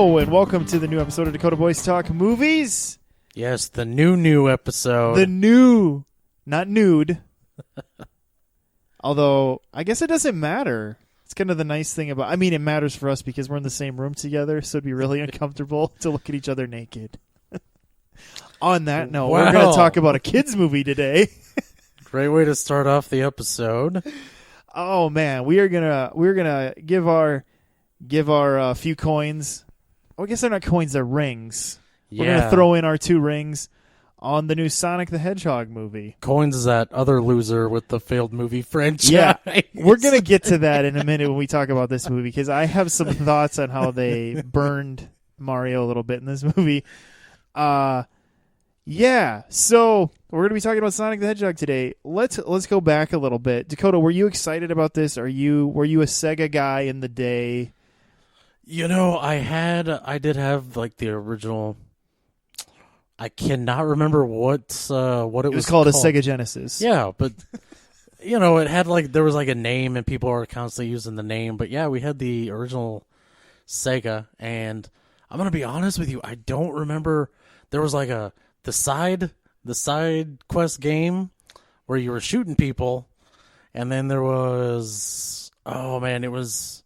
Hello, and welcome to the new episode of Dakota Boys Talk Movies. Yes, the new episode. The new, not nude. Although, I guess it doesn't matter. It's kind of the nice thing about... I mean, it matters for us because we're in the same room together, so it'd be really uncomfortable to look at each other naked. On that note, we're going to talk about a kids movie today. Great way to start off the episode. Oh man, we're gonna give our few coins. Oh, I guess they're not coins; they're rings. Yeah. We're gonna throw in our 2 rings on the new Sonic the Hedgehog movie. Coins is that other loser with the failed movie franchise. Yeah, we're gonna get to that in a minute when we talk about this movie because I have some thoughts on how they burned Mario a little bit in this movie. Yeah, so we're going to be talking about Sonic the Hedgehog today. Let's go back a little bit. Dakota, were you excited about this? Were you a Sega guy in the day? You know, I did have like the original. I cannot remember what it was called. A Sega Genesis. Yeah, but you know, it had there was a name and people are constantly using the name. But yeah, we had the original Sega, and I'm going to be honest with you, I don't remember. There was the side quest game where you were shooting people, and then there was it was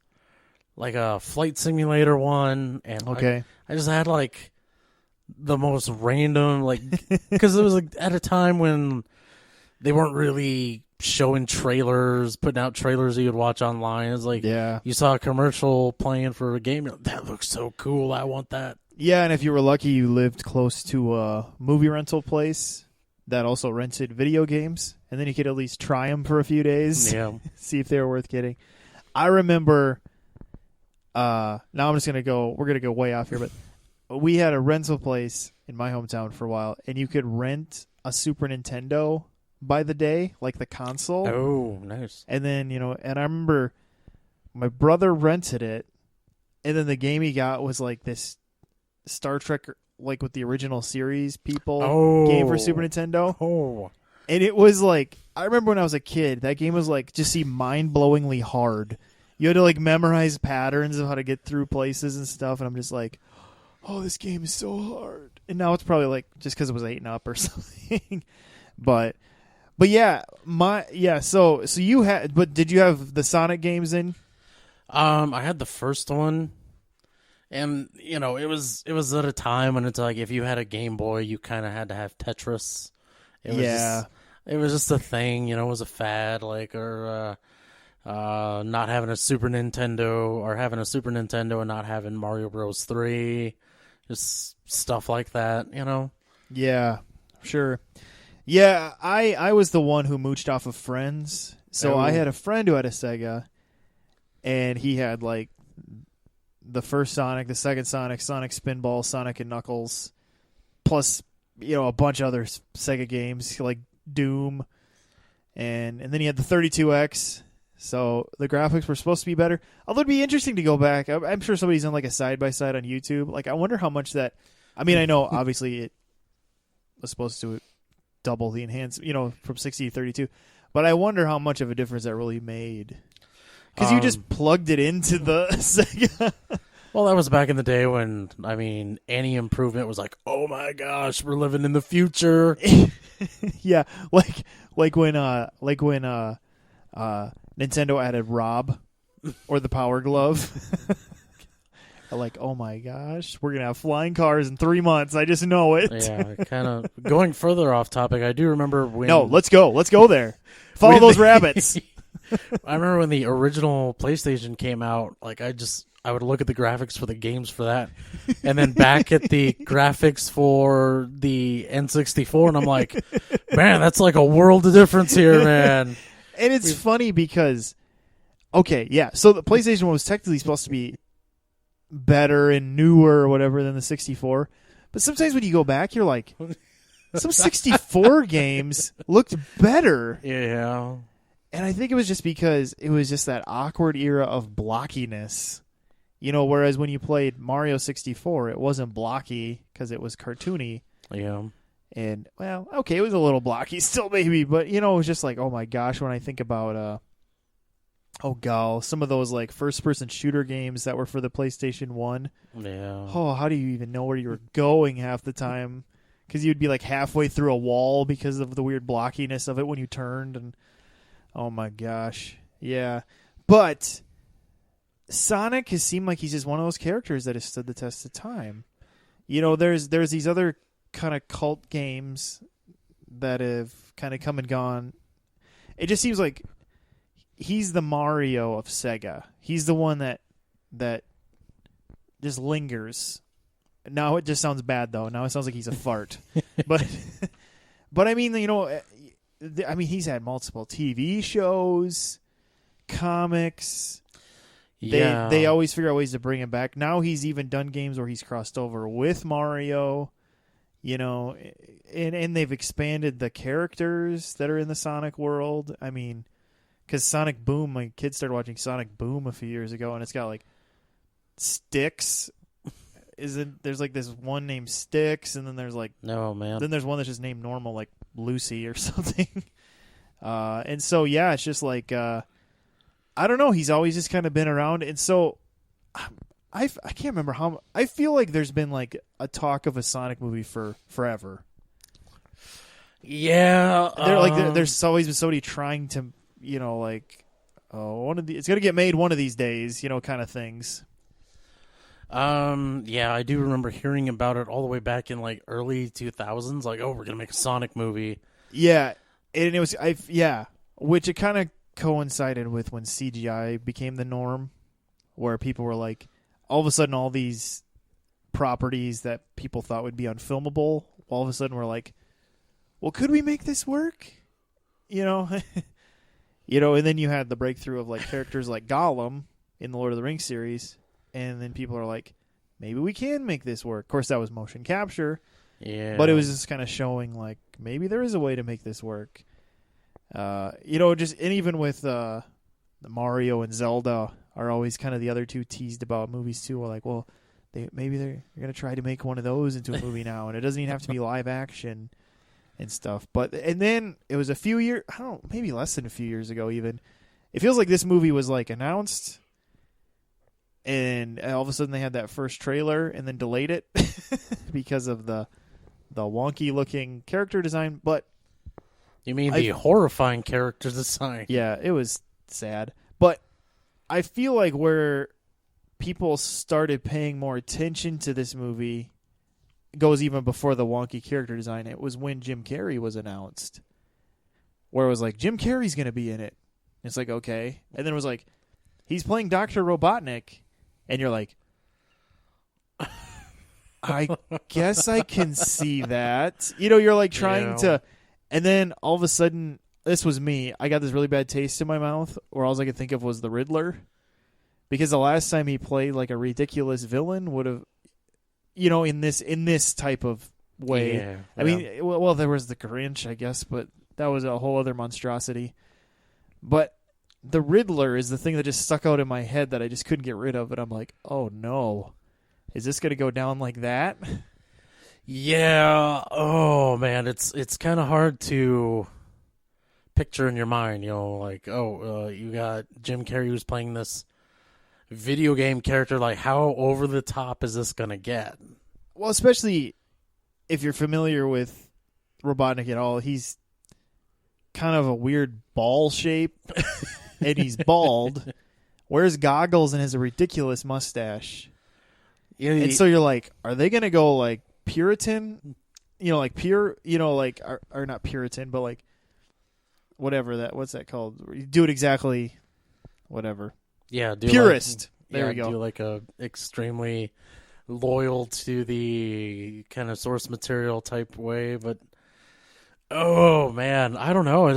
like a flight simulator one, and okay. I just had the most random because it was at a time when they weren't really showing trailers, putting out trailers that you would watch online. It's you saw a commercial playing for a game, you're like, that looks so cool, I want that. Yeah, and if you were lucky, you lived close to a movie rental place that also rented video games, and then you could at least try them for a few days, see if they were worth getting. I remember, now we're going to go way off here, but we had a rental place in my hometown for a while, and you could rent a Super Nintendo by the day, like the console. Oh, nice. And then, and I remember my brother rented it, and then the game he got was this Star Trek, with the original series people game for Super Nintendo. Oh. And it was I remember when I was a kid, that game was just mind-blowingly hard. You had to memorize patterns of how to get through places and stuff, and I'm just oh, this game is so hard. And now it's probably just because it was 8 and up or something. But yeah, so you had, but did you have the Sonic games in? I had the first one. And, it was at a time when it's if you had a Game Boy, you kind of had to have Tetris. It was just a thing, it was a fad, or not having a Super Nintendo, or having a Super Nintendo and not having Mario Bros. 3, just stuff like that, Yeah, sure. Yeah, I was the one who mooched off of friends. So I had a friend who had a Sega, and he had, the first Sonic, the second Sonic, Sonic Spinball, Sonic and Knuckles, plus a bunch of other Sega games like Doom, and then he had the 32X. So the graphics were supposed to be better. Although it'd be interesting to go back. I'm sure somebody's done a side by side on YouTube. I wonder how much that. I mean, I know obviously it was supposed to double the enhance, from 60 to 32, but I wonder how much of a difference that really made. Because you just plugged it into the Sega. Well, that was back in the day when, any improvement was oh my gosh, we're living in the future. Yeah, like when Nintendo added Rob or the Power Glove. Oh my gosh, we're gonna have flying cars in 3 months. I just know it. Yeah, kind of going further off topic. I do remember when. No, let's go there. Follow those rabbits. I remember when the original PlayStation came out, I would look at the graphics for the games for that, and then back at the graphics for the N64, and I'm man, that's a world of difference here, man. And it's funny because, okay, yeah, so the PlayStation 1 was technically supposed to be better and newer or whatever than the 64, but sometimes when you go back, you're some 64 games looked better. Yeah. And I think it was just because it was just that awkward era of blockiness. Whereas when you played Mario 64, it wasn't blocky because it was cartoony. Yeah. And, well, okay, it was a little blocky still maybe, but, it was just oh my gosh, when I think about Oh, God. Some of those like first-person shooter games that were for the PlayStation 1. Yeah. Oh, how do you even know where you were going half the time? Because you'd be like halfway through a wall because of the weird blockiness of it when you turned. And oh, my gosh. Yeah. But Sonic has seemed like he's just one of those characters that has stood the test of time. You know, there's these other kind of cult games that have kind of come and gone. It just seems like he's the Mario of Sega. He's the one that just lingers. Now it just sounds bad though. Now it sounds like he's a fart. but I mean, you know, he's had multiple TV shows, comics. Yeah. They always figure out ways to bring him back. Now he's even done games where he's crossed over with Mario. You know, and they've expanded the characters that are in the Sonic world. I mean, because Sonic Boom, my kids started watching Sonic Boom a few years ago, and it's got like Styx. There's like this one named Styx, and then there's like then there's one that's just named normal, like Lucy or something. And so yeah, it's just like I don't know. He's always just kind of been around, and so I can't remember how. I feel like there's been like a talk of a Sonic movie for forever. Yeah, there's always been somebody trying to, you know, like, it's gonna get made one of these days, you know, kind of things. Yeah, I do remember hearing about it all the way back in like early 2000s. Like, oh, we're gonna make a Sonic movie. Yeah, and it was which it kind of coincided with when CGI became the norm, where people were like, all of a sudden, all these properties that people thought would be unfilmable, all of a sudden, were like, well, could we make this work? You know, you know, and then you had the breakthrough of like characters like Gollum in the Lord of the Rings series. And then people are like, maybe we can make this work. Of course, that was motion capture. Yeah. But it was just kind of showing, like, maybe there is a way to make this work. You know, and even with the Mario and Zelda are always kind of the other two teased about movies, too. We're like, well, maybe they're going to try to make one of those into a movie now. And it doesn't even have to be live action and stuff. And then it was a few years, I don't know, maybe less than a few years ago even. It feels like this movie was, like, announced. And all of a sudden they had that first trailer and then delayed it because of the wonky looking character design. But you mean the horrifying character design? Yeah, it was sad. But I feel like where people started paying more attention to this movie goes even before the wonky character design. It was when Jim Carrey was announced, where it was like, Jim Carrey's going to be in it. It's like, okay. And then it was like, he's playing Dr. Robotnik. And you're like, I guess I can see that. You know, you're like trying to, and then all of a sudden, this was me. I got this really bad taste in my mouth, or all I could think of was the Riddler. Because the last time he played like a ridiculous villain would have, you know, in this type of way. Yeah, I mean, well, there was the Grinch, I guess, but that was a whole other monstrosity. But the Riddler is the thing that just stuck out in my head that I just couldn't get rid of. And I'm like, oh, no. Is this going to go down like that? Yeah. Oh, man. It's kind of hard to picture in your mind, you know, like, you got Jim Carrey who's playing this video game character. Like, how over the top is this going to get? Well, especially if you're familiar with Robotnik at all, he's kind of a weird ball shape. And he's bald, wears goggles, and has a ridiculous mustache. Yeah, and so you're like, are they going to go like Puritan? You know, like pure, you know, like, or not Puritan, but like whatever what's that called? You do it exactly, whatever. Yeah, purist. There we go. Do like a extremely loyal to the kind of source material type way, but oh man, I don't know.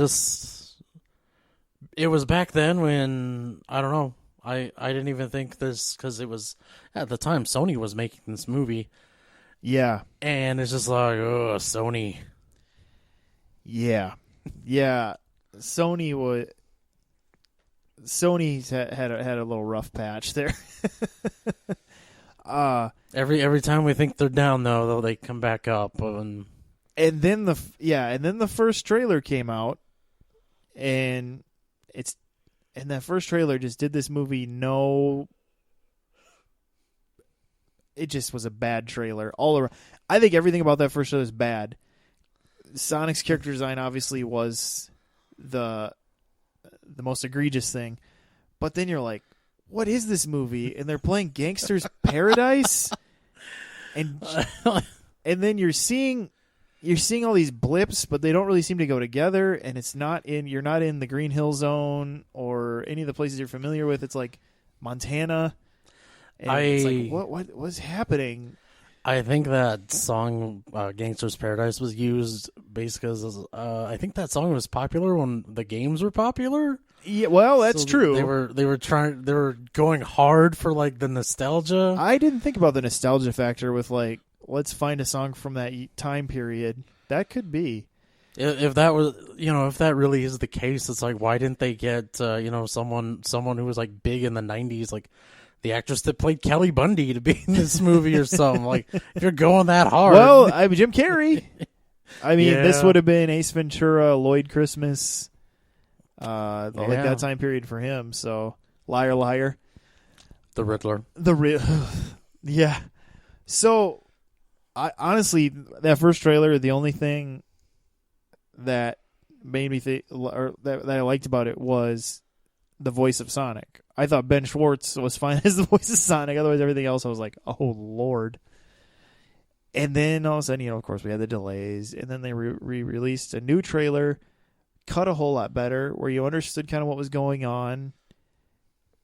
It was back then when, I don't know, I didn't even think this, because it was, at the time, Sony was making this movie. Yeah. And it's just like, oh, Sony. Yeah. Yeah. Sony's had a little rough patch there. Every time we think they're down, though, they come back up. And then the first trailer came out, and And that first trailer just did this movie it just was a bad trailer all around. I think everything about that first trailer is bad. Sonic's character design obviously was the most egregious thing. But then you're like, what is this movie? And they're playing Gangster's Paradise? And then you're seeing all these blips, but they don't really seem to go together, and you're not in the Green Hill Zone or any of the places you're familiar with. It's like Montana. And it's like, what was happening? I think that song "Gangster's Paradise" was used basically because I think that song was popular when the games were popular. Yeah, well, that's true. They were going hard for like the nostalgia. I didn't think about the nostalgia factor with like, let's find a song from that time period. That could be. If that was, if that really is the case, it's like, why didn't they get someone who was like big in the 90s, like the actress that played Kelly Bundy, to be in this movie or something? Like, if you're going that hard. Well, I'm Jim Carrey. I mean, This would have been Ace Ventura, Lloyd Christmas, like that time period for him. So, Liar, Liar. The Riddler. Yeah. So, honestly, that first trailer, the only thing that made me think, or that I liked about it, was the voice of Sonic. I thought Ben Schwartz was fine as the voice of Sonic. Otherwise, everything else, I was like, oh, Lord. And then all of a sudden, of course, we had the delays. And then they re-released a new trailer, cut a whole lot better, where you understood kind of what was going on.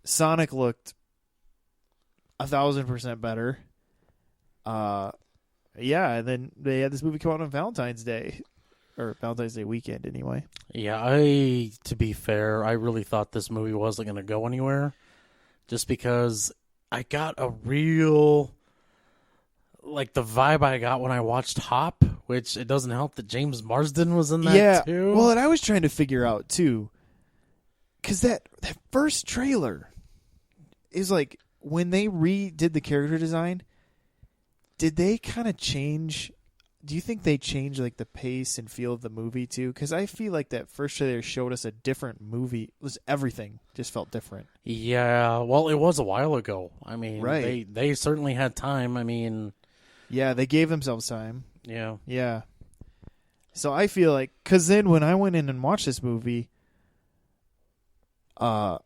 Sonic looked 1,000% better. Yeah, and then they had this movie come out on Valentine's Day. Or Valentine's Day weekend, anyway. Yeah, to be fair, I really thought this movie wasn't going to go anywhere. Just because I got a real, like, the vibe I got when I watched Hop, which it doesn't help that James Marsden was in that, too. Well, and I was trying to figure out, too, because that first trailer is like, when they redid the character design, did they kind of change? Do you think they changed like the pace and feel of the movie too? Because I feel like that first trailer showed us a different movie. It was everything just felt different. Yeah, well, it was a while ago. I mean, right. They certainly had time. I mean, yeah, they gave themselves time. Yeah. So I feel like, because then when I went in and watched this movie, I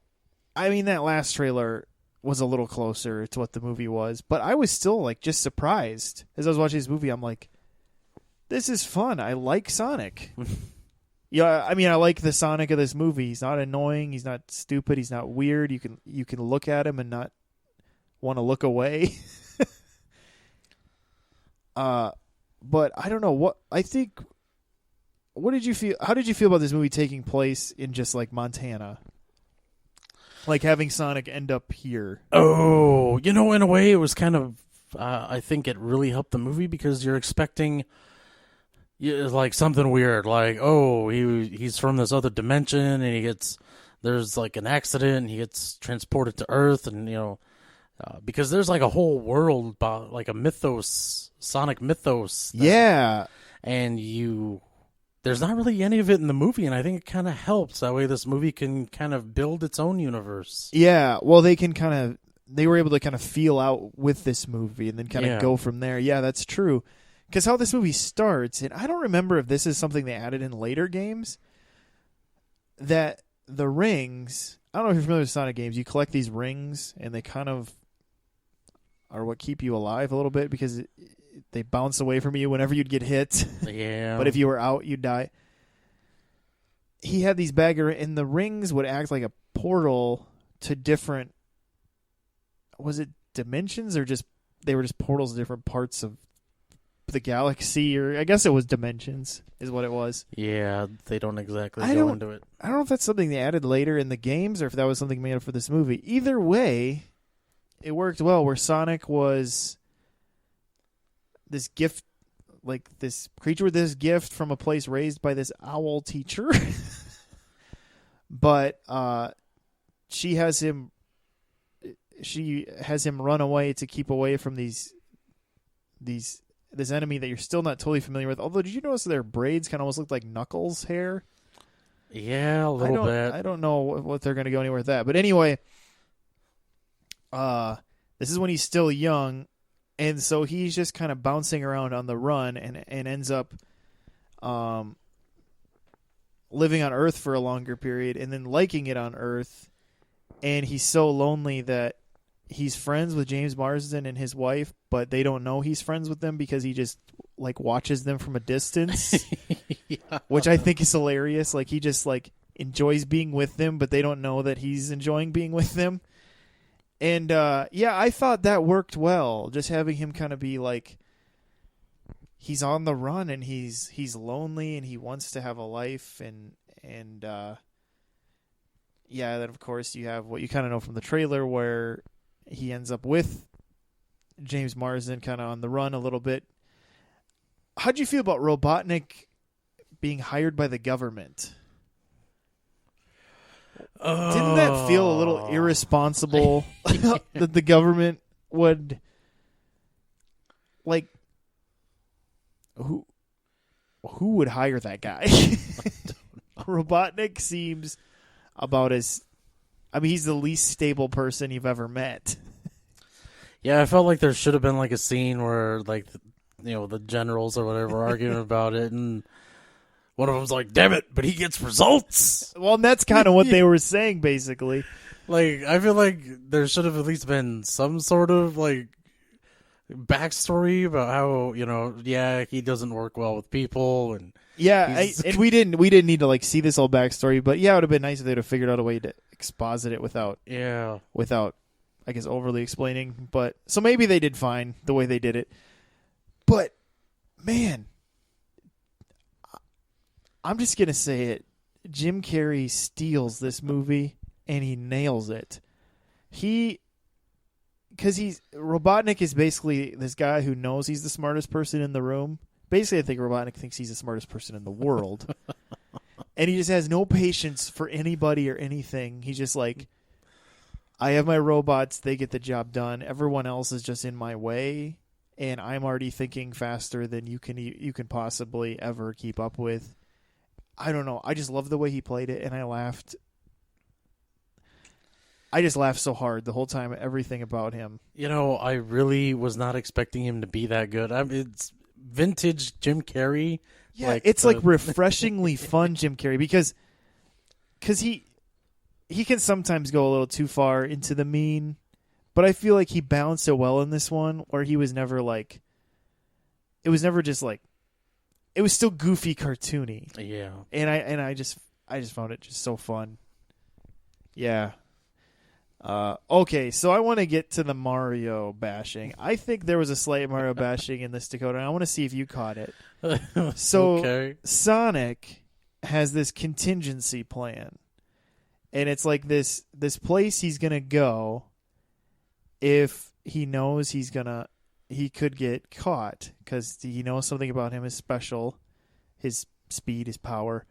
mean, that last trailer was a little closer to what the movie was, but I was still like just surprised as I was watching this movie. I'm like, this is fun. I like Sonic. Yeah, I mean, I like the Sonic of this movie. He's not annoying. He's not stupid. He's not weird. You can look at him and not want to look away. But I don't know what I think. What did you feel? How did you feel about this movie taking place in just like Montana? Like having Sonic end up here. Oh, in a way, it was kind of. I think it really helped the movie because you're expecting. Like something weird, like he's from this other dimension, and there's like an accident, and he gets transported to Earth, and because there's like a whole world about like a mythos, Sonic mythos, and there's not really any of it in the movie, and I think it kind of helps that way. This movie can kind of build its own universe. Yeah, well, they were able to kind of feel out with this movie, and then kind of go from there. Yeah, that's true. Because how this movie starts, and I don't remember if this is something they added in later games, that the rings, I don't know if you're familiar with Sonic games, you collect these rings, and they kind of are what keep you alive a little bit, because they bounce away from you whenever you'd get hit. Yeah. But if you were out, you'd die. He had these and the rings would act like a portal to different, was it dimensions, or they were just portals to different parts of the galaxy, or I guess it was dimensions is what it was. Yeah, they don't exactly go into it. I don't know if that's something they added later in the games or if that was something made up for this movie. Either way, it worked well, where Sonic was this gift, like this creature with this gift from a place raised by this owl teacher. But she has him run away to keep away from this enemy that you're still not totally familiar with. Although, did you notice their braids kind of almost looked like Knuckles' hair? Yeah, a little bit. I don't know what they're going to go anywhere with that. But anyway, this is when he's still young, and so he's just kind of bouncing around on the run and ends up living on Earth for a longer period and then liking it on Earth. And he's so lonely that he's friends with James Marsden and his wife, but they don't know he's friends with them because he just like watches them from a distance, yeah. Which I think is hilarious. Like he just like enjoys being with them, but they don't know that he's enjoying being with them. And yeah, I thought that worked well. Just having him kind of be like, he's on the run and he's lonely and he wants to have a life and yeah, then of course you have what you kind of know from the trailer where he ends up with James Marsden kind of on the run a little bit. How'd you feel about Robotnik being hired by the government? Didn't that feel a little irresponsible that the government would like who would hire that guy? Robotnik seems about as he's the least stable person you've ever met. Yeah, I felt like there should have been like a scene where like the generals or whatever are arguing about it, and one of them's like, "Damn it, but he gets results." Well, and that's kind of what they were saying, basically. Like, I feel like there should have at least been some sort of like backstory about how he doesn't work well with people, and and we didn't need to like see this whole backstory, but yeah, it would have been nice if they'd have figured out a way to exposit it without I guess overly explaining. But so maybe they did fine the way they did it. But man, I'm just gonna say it. Jim Carrey steals this movie and he nails it. Because Robotnik is basically this guy who knows he's the smartest person in the room. Basically, I think Robotnik thinks he's the smartest person in the world. And he just has no patience for anybody or anything. He's just like, I have my robots, they get the job done. Everyone else is just in my way, and I'm already thinking faster than you can possibly ever keep up with. I don't know. I just love the way he played it, and I laughed. I just laughed so hard the whole time at everything about him. I really was not expecting him to be that good. It's vintage Jim Carrey. Yeah, it's like refreshingly fun Jim Carrey because he can sometimes go a little too far into the mean, but I feel like he balanced it well in this one where he was never like, it was never just like, it was still goofy, cartoony. Yeah. And I just found it just so fun. Yeah. Okay, so I want to get to the Mario bashing. I think there was a slight Mario bashing in this, Dakota, and I want to see if you caught it. So okay. Sonic has this contingency plan, and it's like this place he's gonna go if he knows he could get caught because he knows something about him is special, his speed, his power.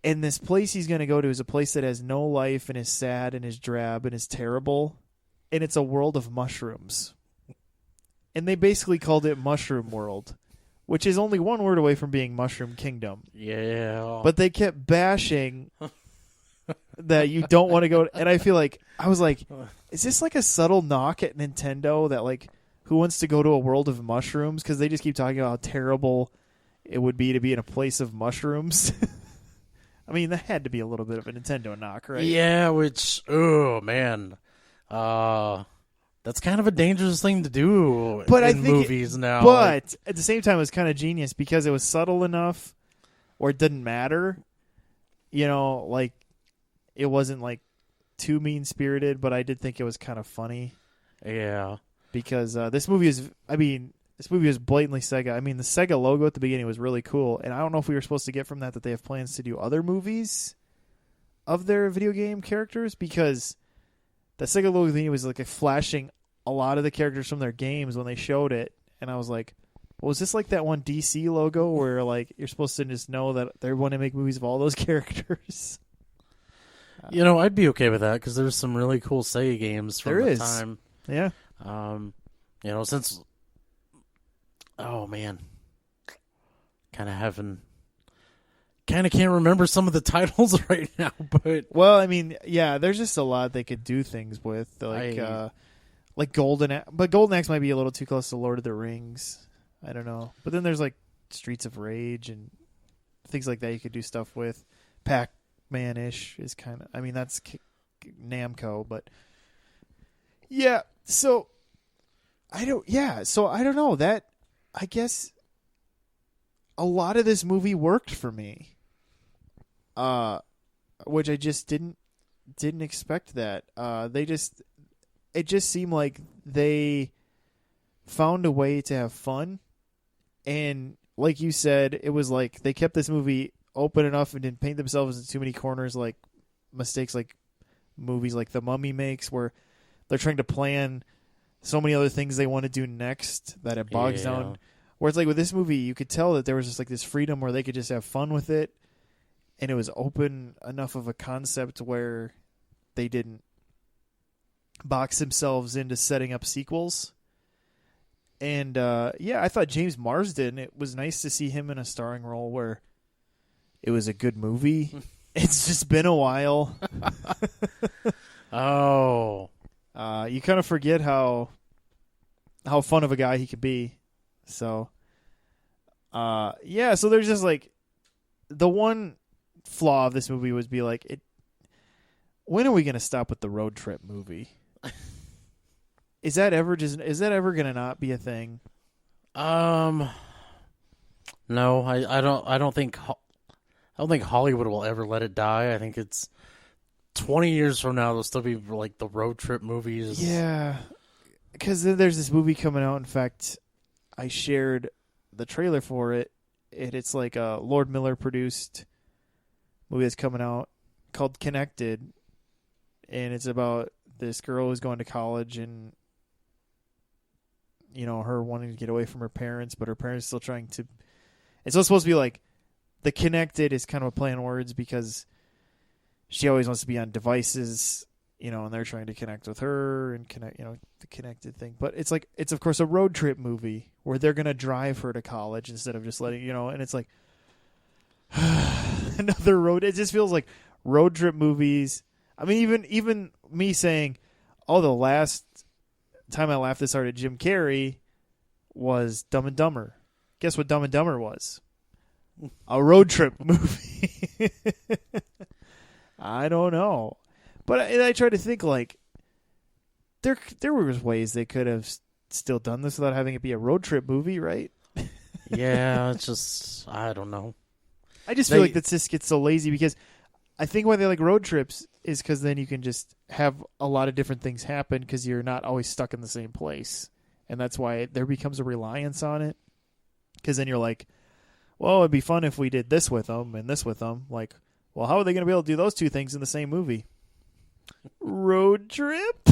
And this place he's going to go to is a place that has no life and is sad and is drab and is terrible. And it's a world of mushrooms. And they basically called it Mushroom World, which is only one word away from being Mushroom Kingdom. Yeah. But they kept bashing that you don't want to go. And I was like, is this like a subtle knock at Nintendo that like, who wants to go to a world of mushrooms? Because they just keep talking about how terrible it would be to be in a place of mushrooms. I mean, that had to be a little bit of a Nintendo knock, right? Yeah, which, oh, man. That's kind of a dangerous thing to do in movies now. But at the same time, it was kind of genius because it was subtle enough where it didn't matter. Like, it wasn't, like, too mean-spirited, but I did think it was kind of funny. Yeah. Because this movie is blatantly Sega. I mean, the Sega logo at the beginning was really cool, and I don't know if we were supposed to get from that they have plans to do other movies of their video game characters, because the Sega logo at the beginning was like flashing a lot of the characters from their games when they showed it, and I was like, well, is this like that one DC logo where like you're supposed to just know that they want to make movies of all those characters? I'd be okay with that because there's some really cool Sega games from the time. Yeah. Since... Oh, man. Kind of kind of can't remember some of the titles right now, but well, I mean, yeah, there's just a lot they could do things with, like but Golden Axe might be a little too close to Lord of the Rings. I don't know, but then there's like Streets of Rage and things like that you could do stuff with. Pac-Man-ish is kind of, I mean, that's Namco, but yeah. So I don't know that. I guess a lot of this movie worked for me, which I just didn't expect that. It just seemed like they found a way to have fun, and like you said, it was like they kept this movie open enough and didn't paint themselves into too many corners, like mistakes like movies like The Mummy makes, where they're trying to plan so many other things they want to do next that it bogs down. Where it's like with this movie, you could tell that there was just like this freedom where they could just have fun with it, and it was open enough of a concept where they didn't box themselves into setting up sequels. And I thought James Marsden, it was nice to see him in a starring role where it was a good movie. It's just been a while. You kind of forget how fun of a guy he could be. So, so there's just like the one flaw of this movie would be like, when are we going to stop with the road trip movie? Is that ever going to not be a thing? No, I don't think Hollywood will ever let it die. I think it's 20 years from now, there'll still be like the road trip movies. Yeah. Because then there's this movie coming out. In fact, I shared the trailer for it. It's like a Lord Miller produced movie that's coming out called Connected. And it's about this girl who's going to college and, her wanting to get away from her parents, but her parents still trying to. It's supposed to be like the Connected is kind of a play on words because she always wants to be on devices, and they're trying to connect with her and connect, the connected thing. But it's like, it's of course a road trip movie where they're going to drive her to college instead of just letting, and it's like another road. It just feels like road trip movies. I mean, even me saying, oh, the last time I laughed this hard at Jim Carrey was Dumb and Dumber. Guess what Dumb and Dumber was? A road trip movie. I don't know. But I try to think like there were ways they could have still done this without having it be a road trip movie, right? Yeah, it's just, I don't know. I just feel like that just gets so lazy because I think why they like road trips is because then you can just have a lot of different things happen because you're not always stuck in the same place. And that's why there becomes a reliance on it. Because then you're like, well, it'd be fun if we did this with them and this with them. Like, well, how are they going to be able to do those two things in the same movie? Road trip?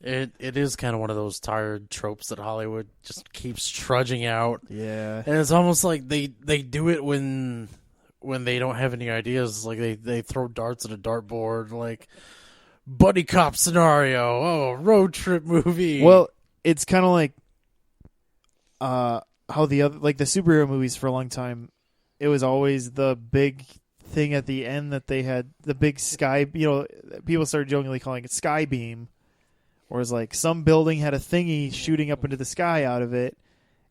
It is kind of one of those tired tropes that Hollywood just keeps trudging out. Yeah. And it's almost like they do it when they don't have any ideas. Like they throw darts at a dartboard, like buddy cop scenario. Oh, road trip movie. Well, it's kind of like how the other, like the superhero movies for a long time, it was always the big thing at the end that they had the big sky, people started jokingly calling it sky beam, or it's like some building had a thingy shooting up into the sky out of it,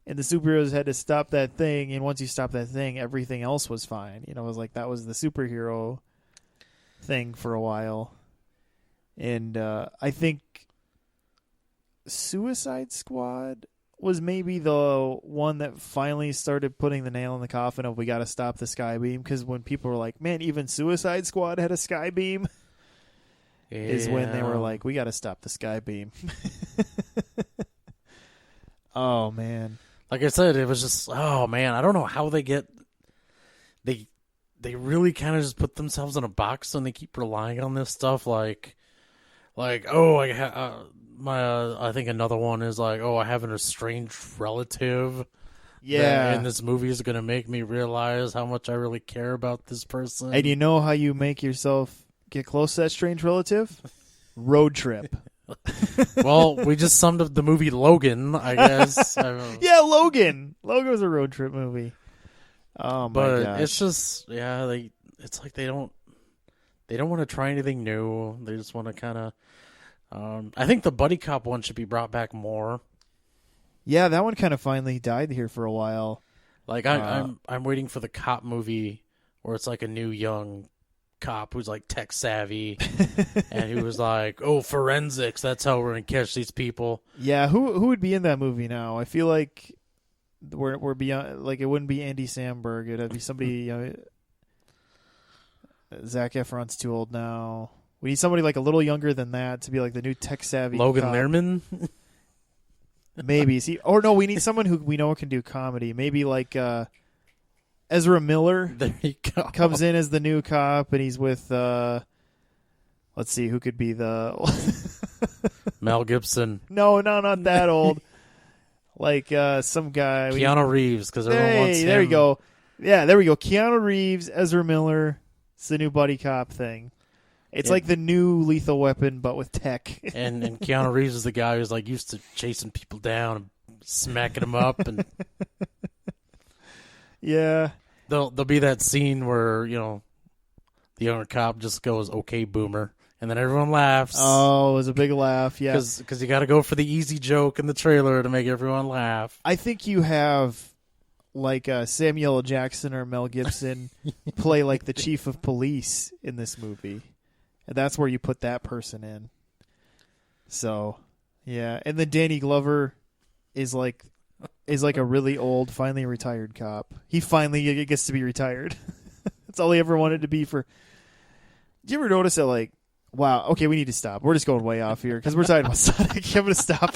and the superheroes had to stop that thing, and once you stop that thing, everything else was fine. It was like that was the superhero thing for a while. And I think Suicide Squad was maybe the one that finally started putting the nail in the coffin of we got to stop the sky beam, because when people were like, man, even Suicide Squad had a sky beam, is when they were like, we got to stop the sky beam. Oh, man. Like I said, it was just, oh, man, I don't know how they get, they really kind of just put themselves in a box and they keep relying on this stuff like oh, I think another one is like, oh, I have an estranged relative. Yeah. And this movie is going to make me realize how much I really care about this person. And you know how you make yourself get close to that strange relative? Road trip. Well, we just summed up the movie Logan, I guess. Yeah, Logan. Logan was a road trip movie. Oh my But gosh. it's just it's like they don't want to try anything new. They just want to kind of. I think the buddy cop one should be brought back more. Yeah, that one kind of finally died here for a while. Like I'm waiting for the cop movie where it's like a new young cop who's like tech savvy and he was like, "Oh, forensics, that's how we're gonna catch these people." Yeah, who would be in that movie now? I feel like we're beyond. Like it wouldn't be Andy Samberg. It'd be somebody. Zac Efron's too old now. We need somebody like a little younger than that to be like the new tech savvy. Logan cop. Lerman. Maybe. See, or no, we need someone who we know can do comedy. Maybe like Ezra Miller. There you go. Comes in as the new cop, and he's with. Let's see, who could be the. Mel Gibson. No, not that old. Like some guy. Keanu Reeves, because everyone wants him. There you go. Yeah, there we go. Keanu Reeves, Ezra Miller. It's the new buddy cop thing. It's like the new Lethal Weapon, but with tech. and Keanu Reeves is the guy who's like used to chasing people down and smacking them up, and yeah, there'll be that scene where the younger cop just goes, "Okay, boomer," and then everyone laughs. Oh, it was a big laugh. Yeah, because you got to go for the easy joke in the trailer to make everyone laugh. I think you have like Samuel L. Jackson or Mel Gibson play like the chief of police in this movie. And that's where you put that person in. So, yeah. And then Danny Glover is like a really old, finally retired cop. He finally gets to be retired. That's all he ever wanted to be for. Did you ever notice that, like, wow, okay, we need to stop. We're just going way off here because we're talking about Sonic. I'm going to stop.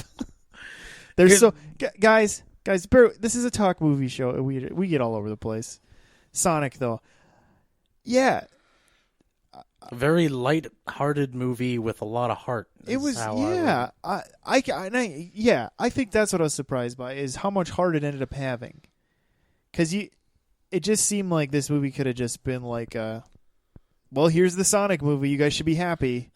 There's so, guys, this is a talk movie show. We get all over the place. Sonic, though. Yeah. A very light-hearted movie with a lot of heart. It was, yeah. I think that's what I was surprised by is how much heart it ended up having. Because it just seemed like this movie could have just been like, well, here's the Sonic movie. You guys should be happy.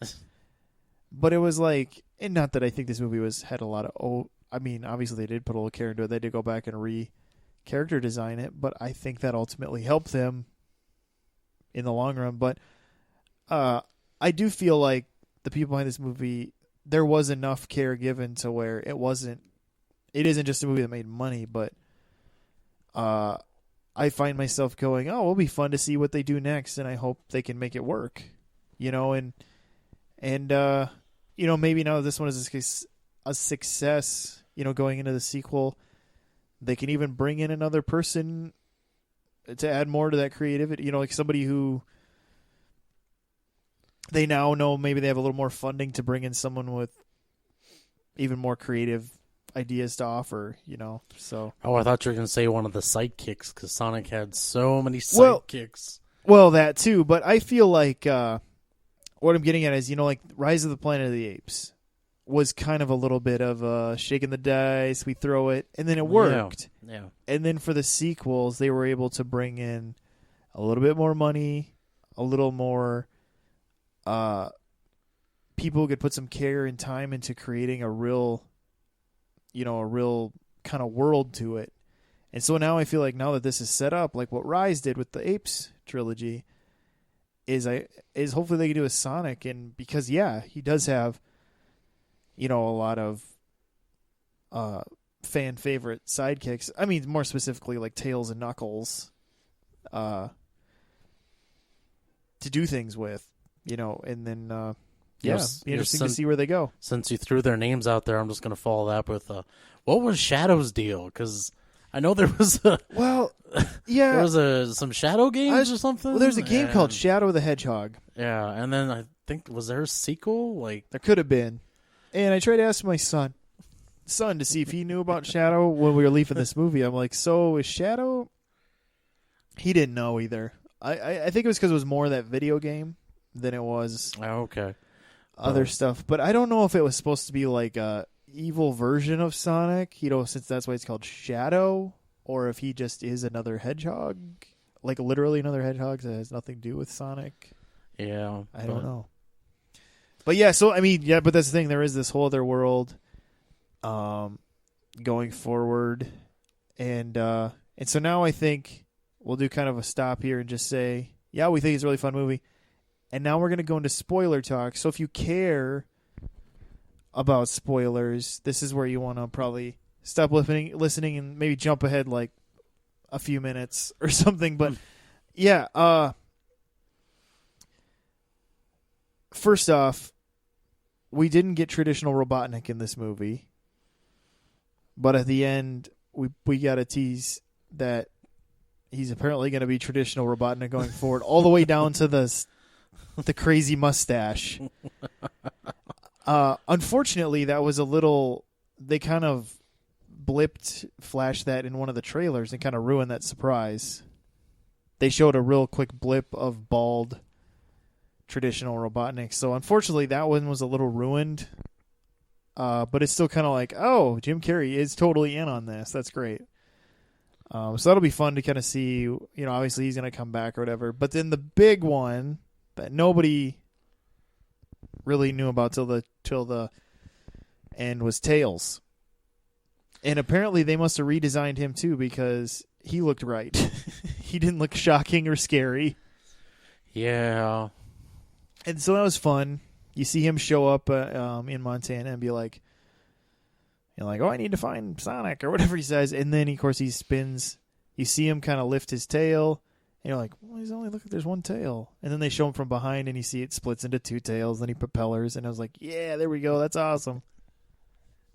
But it was like, and not that I think this movie had a lot of, I mean, obviously they did put a little care into it. They did go back and re-character design it. But I think that ultimately helped them in the long run. But I do feel like the people behind this movie, there was enough care given to where it isn't just a movie that made money, but I find myself going, oh, it'll be fun to see what they do next, and I hope they can make it work, and maybe now this one is a success, going into the sequel, they can even bring in another person to add more to that creativity, like somebody who they now know maybe they have a little more funding to bring in someone with even more creative ideas to offer, so. Oh, I thought you were going to say one of the sidekicks because Sonic had so many sidekicks. Well, that too, but I feel like what I'm getting at is, like Rise of the Planet of the Apes was kind of a little bit of shaking the dice, we throw it, and then it worked. Yeah. And then for the sequels, they were able to bring in a little bit more money, a little more people who could put some care and time into creating a real kind of world to it. And so now I feel like now that this is set up, like what Rise did with the Apes trilogy, is hopefully they can do a Sonic, and because he does have, a lot of fan favorite sidekicks. I mean, more specifically like Tails and Knuckles, to do things with. And then, be interesting to see where they go. Since you threw their names out there, I'm just going to follow that up with, what was Shadow's deal? Because I know there was there was some Shadow games or something. Well, there's a game called Shadow the Hedgehog. Yeah, and then I think, was there a sequel? Like there could have been. And I tried to ask my son to see if he knew about Shadow when we were leaving this movie. I'm like, so is Shadow? He didn't know either. I think it was because it was more of that video game than it was other stuff. But I don't know if it was supposed to be like a evil version of Sonic, since that's why it's called Shadow, or if he just is another hedgehog, like literally another hedgehog that has nothing to do with Sonic. Yeah. I don't know. But yeah, so I mean, but that's the thing. There is this whole other world going forward. And so now I think we'll do kind of a stop here and just say, yeah, we think it's a really fun movie. And now we're going to go into spoiler talk. So if you care about spoilers, this is where you want to probably stop listening and maybe jump ahead like a few minutes or something. But yeah, first off, we didn't get traditional Robotnik in this movie. But at the end, we got a tease that he's apparently going to be traditional Robotnik going forward, all the way down to the crazy mustache. Unfortunately, that was a little... They kind of flashed that in one of the trailers and kind of ruined that surprise. They showed a real quick blip of bald traditional Robotnik. So unfortunately, that one was a little ruined. But it's still kind of like, oh, Jim Carrey is totally in on this. That's great. So that'll be fun to kind of see. You know, obviously he's going to come back or whatever. But then the big one that nobody really knew about till the end was Tails. And apparently they must have redesigned him too because he looked right. He didn't look shocking or scary. Yeah. And so that was fun. You see him show up in Montana and be like, oh, I need to find Sonic or whatever he says. And then, of course, he spins. You see him kind of lift his tail. And you're like, well, there's one tail. And then they show him from behind and you see it splits into two tails. Then he propellers. And I was like, yeah, there we go. That's awesome.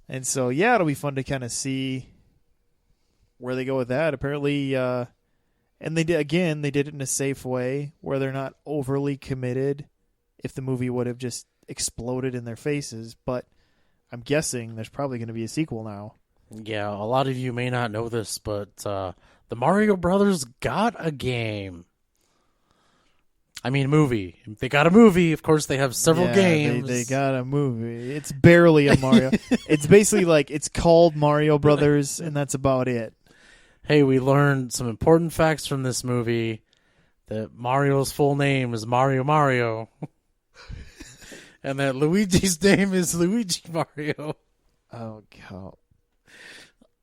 And so, yeah, it'll be fun to kind of see where they go with that. Apparently, and they did it in a safe way where they're not overly committed if the movie would have just exploded in their faces. But I'm guessing there's probably going to be a sequel now. Yeah, a lot of you may not know this, but the Mario Brothers got a game. I mean, movie. They got a movie. Of course, they have several games. They got a movie. It's barely a Mario. It's basically like it's called Mario Brothers, and that's about it. Hey, we learned some important facts from this movie. That Mario's full name is Mario. And that Luigi's name is Luigi Mario. Oh, God.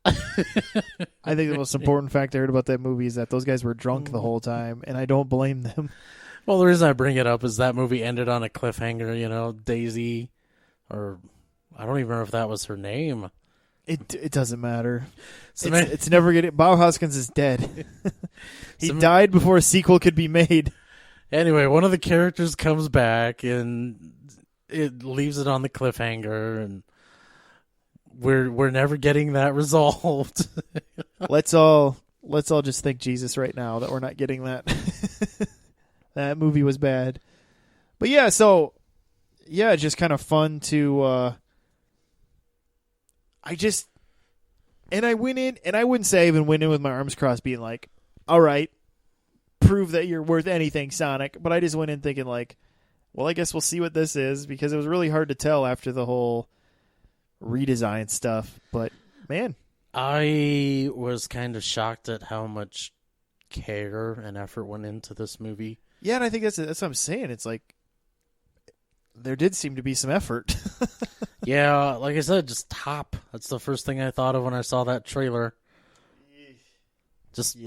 I think the most important fact I heard about that movie is that those guys were drunk the whole time, and I don't blame them. Well, the reason I bring it up is that movie ended on a cliffhanger, Daisy, or I don't even remember if that was her name. It doesn't matter. It's never going to... Bob Hoskins is dead. He died before a sequel could be made. Anyway, one of the characters comes back, and it leaves it on the cliffhanger, and we're never getting that resolved. Let's all just thank Jesus right now that we're not getting that. That movie was bad. But yeah, so yeah, just kind of fun to I went in, and I wouldn't say I even went in with my arms crossed being like, all right, prove that you're worth anything, Sonic. But I just went in thinking like, well, I guess we'll see what this is, because it was really hard to tell after the whole redesign stuff. But man, I was kind of shocked at how much care and effort went into this movie. Yeah, and I think that's what I'm saying. It's like there did seem to be some effort. Yeah, like I said, just top. That's the first thing I thought of when I saw that trailer. Just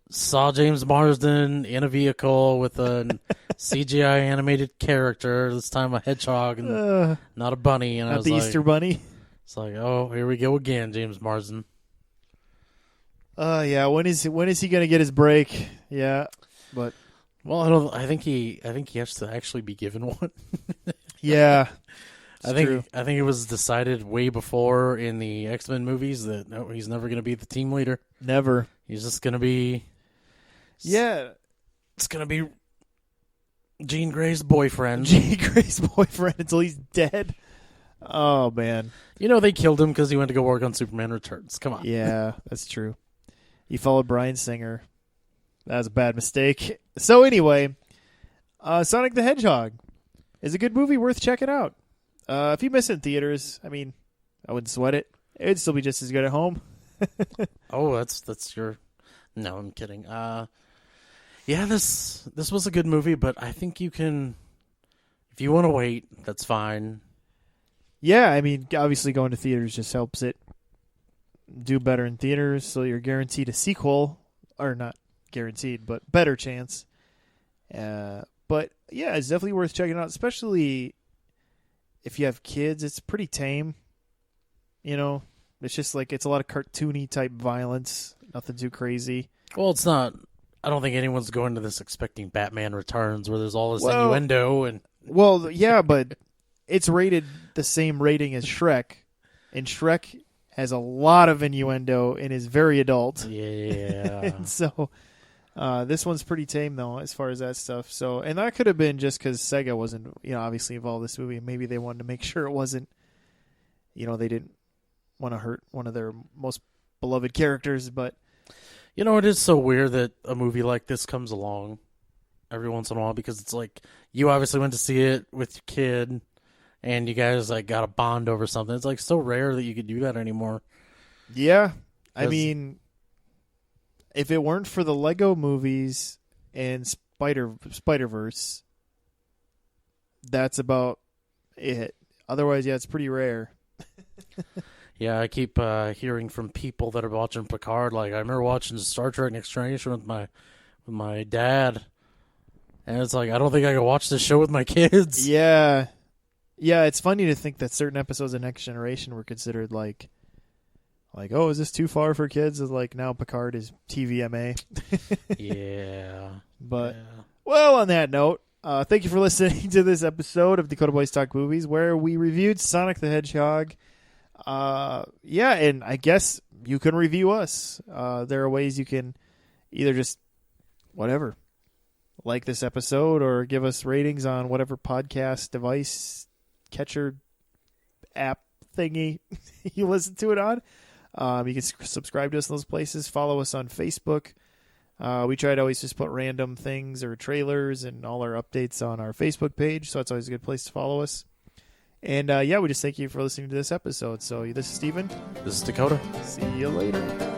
saw James Marsden in a vehicle with a CGI animated character. This time a hedgehog and not a bunny. And not I was the like, Easter Bunny. It's like, oh, here we go again, James Marsden. Yeah. When is he going to get his break? Yeah, but I think he has to actually be given one. Yeah. I think it was decided way before in the X-Men movies that no, he's never going to be the team leader. Never. He's just going to be. Yeah, it's going to be Jean Grey's boyfriend. Jean Grey's boyfriend until he's dead. Oh man. They killed him because he went to go work on Superman Returns. Come on. Yeah, that's true. He followed Bryan Singer. That was a bad mistake. So anyway, Sonic the Hedgehog is a good movie worth checking out. If you miss it in theaters, I mean, I wouldn't sweat it. It'd still be just as good at home. Oh, that's your... No, I'm kidding. Yeah, this was a good movie, but I think you can... If you want to wait, that's fine. Yeah, I mean, obviously going to theaters just helps it do better in theaters, so you're guaranteed a sequel. Or not guaranteed, but better chance. But yeah, it's definitely worth checking out, especially if you have kids. It's pretty tame. You know, it's just like it's a lot of cartoony type violence. Nothing too crazy. Well, it's not. I don't think anyone's going to this expecting Batman Returns, where there's all this innuendo and. Well, yeah, but it's rated the same rating as Shrek, and Shrek has a lot of innuendo and is very adult. Yeah. And so this one's pretty tame, though, as far as that stuff. So, and that could have been just because Sega wasn't, obviously involved in this movie. Maybe they wanted to make sure it wasn't, they didn't want to hurt one of their most beloved characters. But it is so weird that a movie like this comes along every once in a while, because it's like you obviously went to see it with your kid. And you guys like got a bond over something. It's like so rare that you could do that anymore. Yeah. I mean, if it weren't for the Lego movies and Spider-Verse, that's about it. Otherwise, yeah, it's pretty rare. Yeah, I keep hearing from people that are watching Picard. Like, I remember watching Star Trek Next Generation with my dad. And it's like, I don't think I can watch this show with my kids. Yeah. Yeah, it's funny to think that certain episodes of Next Generation were considered like, oh, is this too far for kids? It's like now Picard is TVMA. Yeah. But, well, on that note, thank you for listening to this episode of Dakota Boys Talk Movies, where we reviewed Sonic the Hedgehog. Yeah, and I guess you can review us. There are ways you can either just, whatever, like this episode or give us ratings on whatever podcast device catcher app thingy you listen to it on. You can subscribe to us in those places. Follow us on Facebook. We try to always just put random things or trailers and all our updates on our Facebook page, so it's always a good place to follow us. And yeah, we just thank you for listening to this episode. So this is Steven. This is Dakota. See you later.